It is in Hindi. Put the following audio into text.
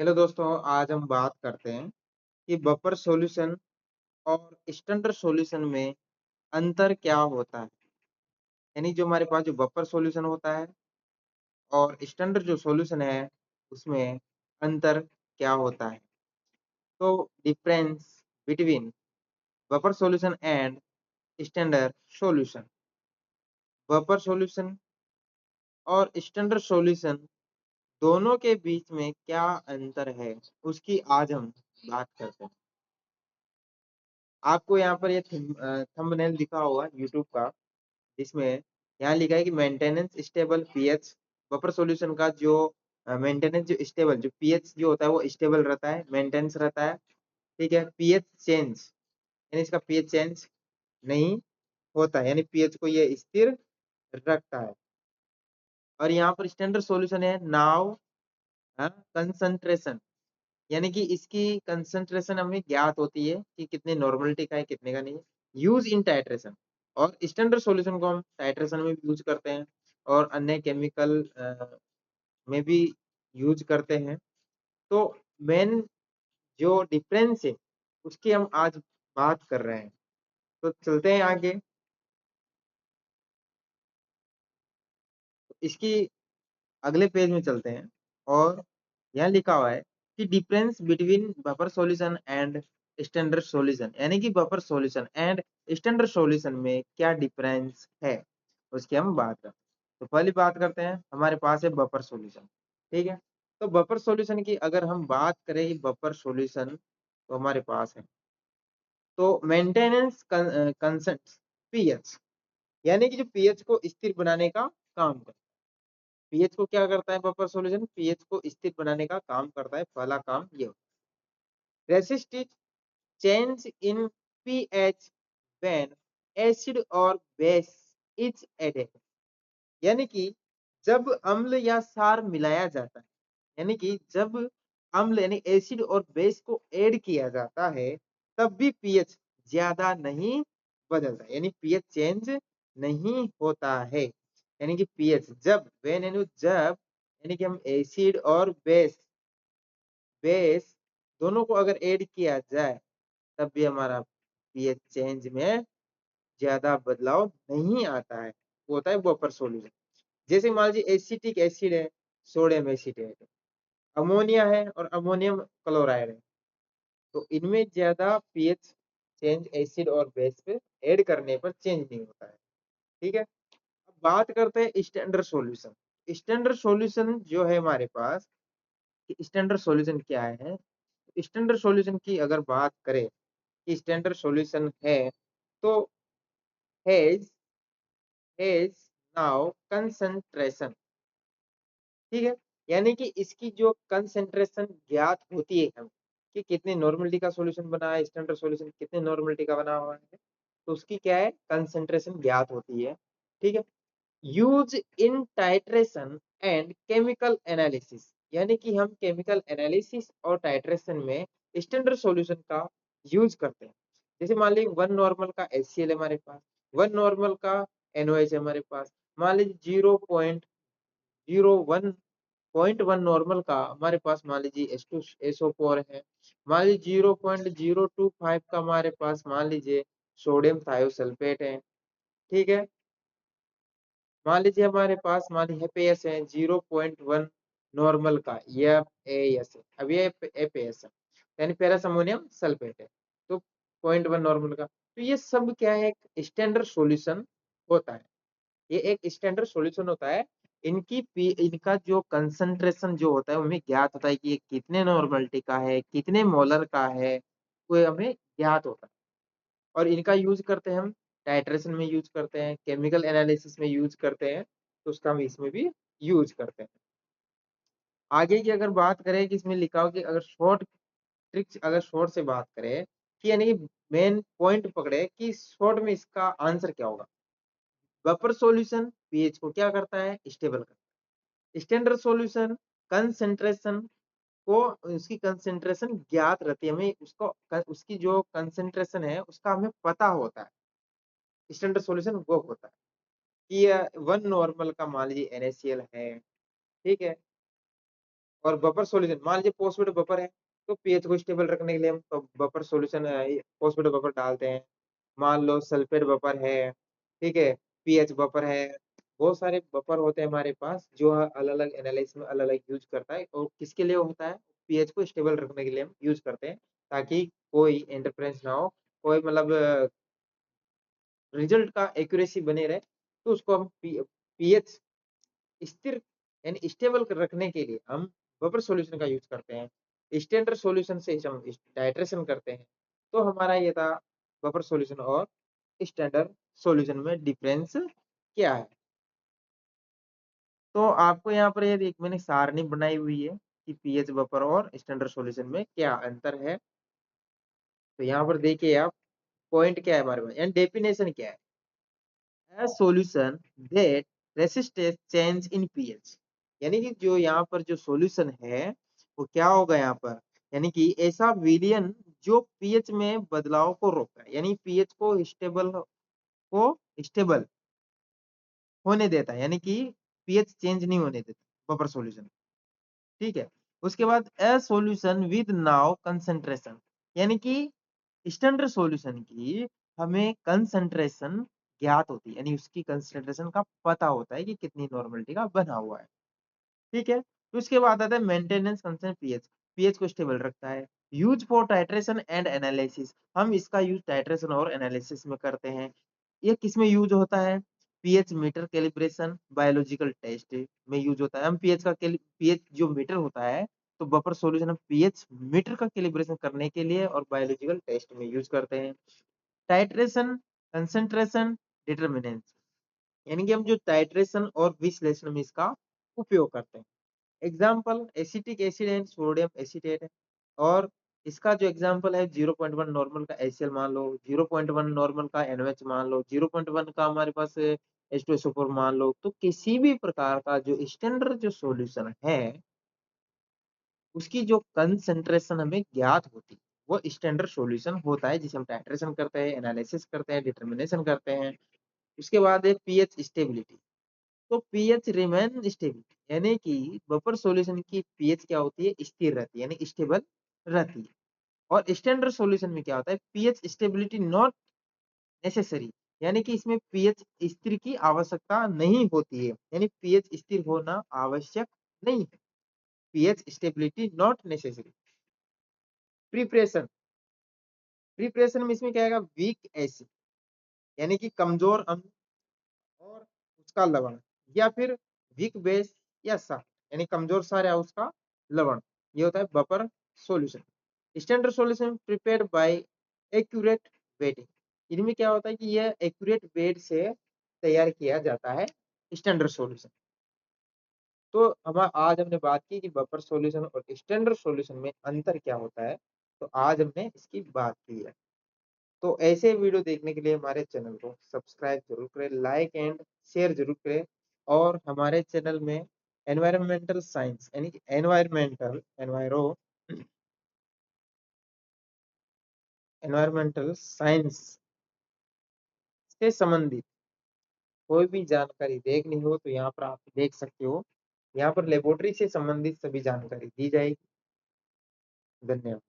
हेलो दोस्तों, आज हम बात करते हैं कि बफर सॉल्यूशन और स्टैंडर्ड सॉल्यूशन में अंतर क्या होता है। यानी जो हमारे पास जो बफर सॉल्यूशन होता है और स्टैंडर्ड जो सॉल्यूशन है, उसमें अंतर क्या होता है। तो difference between buffer solution and standard solution. Buffer solution और स्टैंडर्ड सॉल्यूशन दोनों के बीच में क्या अंतर है, उसकी आज हम बात करते हैं। आपको यहाँ पर ये थंबनेल दिखा होगा यूट्यूब का, जिसमें यहाँ लिखा है कि maintenance stable pH. Buffer solution का जो मेंटेनेंस जो स्टेबल जो पीएच जो होता है वो स्टेबल रहता है, मेंटेनेंस रहता है। ठीक है, पीएच चेंज यानी इसका पीएच चेंज नहीं होता है, यानी पीएच को ये स्थिर रखता है। और यहाँ पर स्टैंडर्ड सॉल्यूशन है नाउ कंसंट्रेशन, यानी कि इसकी कंसंट्रेशन हमें ज्ञात होती है कि कितने नॉर्मलिटी का है कितने का नहीं है। यूज इन टाइट्रेशन, और स्टैंडर्ड सॉल्यूशन को हम टाइट्रेशन में भी यूज करते हैं और अन्य केमिकल में भी यूज करते हैं। तो मेन जो डिफरेंस है उसकी हम आज बात कर रहे हैं। तो चलते हैं आगे। इसकी अगले पेज में चलते हैं और यहाँ लिखा हुआ है कि difference between buffer solution and standard solution, यानी कि buffer solution and standard solution में क्या डिफरेंस है, उसकी हम बात करते हैं। तो पहली बात करते हैं, हमारे पास है बफर सॉल्यूशन। ठीक है, तो बफर सॉल्यूशन की अगर हम बात करें, बफर सॉल्यूशन तो हमारे पास है तो मेंटेनेंस कंसेंट पीएच, यानी कि जो पीएच को स्थिर बनाने का काम करता है। पीएच को क्या करता है बफर सॉल्यूशन, पीएच को स्थिर बनाने का काम करता है। पहला काम ये होता है resistive change in pH when acid और बेस इज एडेड, यानी कि जब अम्ल या क्षार मिलाया जाता है, यानी कि जब अम्ल यानी एसिड और बेस को ऐड किया जाता है, तब भी पीएच ज्यादा नहीं बदलता, यानी पीएच चेंज नहीं होता है। यानी कि पीएच जब व्हेन यानी जब, यानी कि हम एसिड और बेस दोनों को अगर ऐड किया जाए, तब भी हमारा पीएच चेंज में ज्यादा बदलाव नहीं आता है। वो होता है बफर सॉल्यूशन। जैसे मान लीजिए एसिटिक एसिड है, सोडियम एसिटेट, अमोनिया है और अमोनियम क्लोराइड है, तो इनमें ज्यादा पीएच चेंज एसिड और बेस पे ऐड करने पर चेंज नहीं होता है। ठीक है, अब बात करते हैं स्टैंडर्ड सॉल्यूशन। स्टैंडर्ड सॉल्यूशन जो है हमारे पास, स्टैंडर्ड सॉल्यूशन क्या है। स्टैंडर्ड सॉल्यूशन की अगर बात करें कि स्टैंडर्ड सॉल्यूशन है तो हैज हैज नाउ कंसंट्रेशन। ठीक है, यानी कि इसकी जो कंसंट्रेशन ज्ञात होती है हम कि कितने नॉर्मलिटी का सॉल्यूशन बना है, स्टैंडर्ड सॉल्यूशन कितने नॉर्मलिटी का बना हुआ है, तो उसकी क्या है कंसंट्रेशन ज्ञात होती है। ठीक है, use in titration and chemical analysis, यानी कि हम केमिकल एनालिसिस और टाइट्रेशन में स्टैंडर्ड सॉल्यूशन का यूज करते हैं। जैसे मान लीजिए 1 नॉर्मल का HCl है हमारे पास, 1 नॉर्मल का NOH है हमारे पास, मान लीजिए 0.01 नॉर्मल का हमारे पास मान लीजिए SO4 है, मान लीजिए 0.025 का हमारे पास मान लीजिए सोडियम थायोसल्फेट है। ठीक है, मान लीजिए हमारे पास मान लीजिए एफएस है 0.1 नॉर्मल का, ये एएस है, अब ये एफएस है यानी फेरस अमोनियम सल्फेट है, तो 0.1 नॉर्मल का। तो ये सब क्या है, एक स्टैंडर्ड सॉल्यूशन होता है। ये एक स्टैंडर्ड सॉल्यूशन होता है। इनका जो कंसंट्रेशन जो होता है हमें ज्ञात होता है कि ये कितने नॉर्मलिटी का है, कितने मोलर का है, वो हमें ज्ञात होता है। और इनका यूज करते हैं हम टाइट्रेशन में यूज करते हैं, केमिकल एनालिसिस में यूज करते हैं, तो उसका हम इसमें भी यूज करते हैं। आगे की अगर बात करें कि इसमें लिखा हो कि अगर शॉर्ट ट्रिक्स, अगर शॉर्ट से बात करें कि यानी कि मेन पॉइंट पकड़े कि शॉर्ट में इसका आंसर क्या होगा। बफर सॉल्यूशन पीएच को क्या करता है, स्टेबल करता है। स्टैंडर्ड सॉल्यूशन कंसेंट्रेशन को, उसकी कंसेंट्रेशन ज्ञात रहती है हमें, उसको उसकी जो कंसेंट्रेशन है उसका हमें पता होता है। स्टैंडर्ड सॉल्यूशन वो होता है कि 1 नॉर्मल का मान लीजिए NaCl है। ठीक है, और बफर सॉल्यूशन, मान लीजिए फॉस्फेट बफर है, तो पीएच को स्टेबल रखने के लिए हम तो बफर सॉल्यूशन फॉस्फेट बफर डालते हैं। मान लो सल्फेट बफर है, ठीक है, पीएच बफर है, बहुत सारे बफर होते हैं हमारे पास जो अलग अलग एनालिसिस में अलग अलग यूज करता है, और किसके लिए होता है, पीएच को स्टेबल रखने के लिए हम यूज करते हैं, ताकि कोई इंटरफेरेंस ना हो, कोई मतलब रिजल्ट का एक्यूरेसी बने रहे, तो उसको हम पीएच स्थिर यानी स्टेबल रखने के लिए हम बफर सॉल्यूशन का यूज करते हैं। स्टैंडर्ड सॉल्यूशन से हम टाइट्रेशन करते हैं। तो हमारा ये था बफर सॉल्यूशन और स्टैंडर्ड सॉल्यूशन में डिफरेंस क्या है। तो आपको यहाँ पर ये एक मैंने सारणी बनाई हुई है कि पीएच बफर और स्टैंडर्ड सॉल्यूशन में क्या अंतर है। तो यहाँ पर देखिए आप, पॉइंट क्या है हमारे पास, यानी डेफिनेशन क्या है, a solution that resists change in pH, यानी कि जो यहाँ पर जो सॉल्यूशन है वो क्या होगा यहाँ पर, यानी कि ऐसा विलयन जो पीएच में बदलाव को रोकता है, यानी पीएच को स्टेबल होने देता है, यानी कि पीएच चेंज नहीं होने देता बफर सॉल्यूशन। ठीक है, उसके बाद ए सॉल्यूशन विद नाउ कंसंट्रेशन, यानी कि स्टैंडर्ड सॉल्यूशन की हमें कंसंट्रेशन ज्ञात होती है, यानी उसकी कंसंट्रेशन का पता होता है कि कितनी नॉर्मलिटी का बना हुआ है। ठीक है, तो उसके बाद आता है मेंटेनेंस कंसर्न पीएच, पीएच को स्टेबल रखता है। Use for titration and analysis, हम इसका यूज टाइट्रेशन और एनालिसिस में करते हैं। ये किस में यूज होता है, pH meter calibration biological test में यूज होता है। हम पीएच का पीएच जो मीटर होता है, तो बफर सॉल्यूशन हम पीएच मीटर का कैलिब्रेशन करने के लिए और बायोलॉजिकल टेस्ट में यूज करते हैं। टाइट्रेशन कंसंट्रेशन डिटरमिनेंट, यानी कि हम जो टाइट्रेशन और विश्लेषण में इसका उपयोग करते हैं। Example acetic acid and sodium acetate है, और इसका जो एग्जाम्पल है 0.1 नॉर्मल का HCl मान लो, 0.1 नॉर्मल का NaOH मान लो, 0.1 का हमारे पास H2SO4 मान लो। तो किसी भी प्रकार का जो स्टैंडर्ड जो सॉल्यूशन है उसकी जो कंसंट्रेशन हमें ज्ञात होती है वो स्टैंडर्ड सॉल्यूशन होता है, जिसे हम टाइट्रेशन करते हैं, एनालिसिस करते हैं, डिटर्मिनेशन करते हैं। उसके बाद है पीएच स्टेबिलिटी, तो पीएच रिमेन स्टेबल, यानी कि बफर सॉल्यूशन की पीएच क्या होती है, स्थिर रहती है, यानी स्टेबल रहती है। और स्टैंडर्ड सॉल्यूशन में क्या होता है, पीएच स्टेबिलिटी नॉट नेसेसरी, यानी कि इसमें पीएच स्थिर की आवश्यकता नहीं होती है, यानी पीएच स्थिर होना आवश्यक नहीं है, pH stability not necessary. Preparation, preparation में इसमें क्या आएगा, वीक एसिड, यानी कि कमजोर अम्ल और उसका लवण, या फिर वीक बेस या सा, यानी कमजोर सार या उसका लवण, ये होता है buffer solution. Standard solution prepared by accurate waiting, इनमें क्या होता है कि यह एक्यूरेट वेट से तैयार किया जाता है स्टैंडर्ड सॉल्यूशन। तो हम आज हमने बात की कि बफर सॉल्यूशन और स्टैंडर्ड सॉल्यूशन में अंतर क्या होता है, तो आज हमने इसकी बात की है। तो ऐसे वीडियो देखने के लिए हमारे चैनल को सब्सक्राइब जरूर करें, लाइक एंड शेयर जरूर करें, और हमारे चैनल में एनवायरमेंटल साइंस यानी कि एनवायरमेंटल साइंस से संबंधित कोई भी जानकारी देखनी हो तो यहाँ पर आप देख सकते हो। यहाँ पर लेबोरेटरी से संबंधित सभी जानकारी दी जाएगी। धन्यवाद।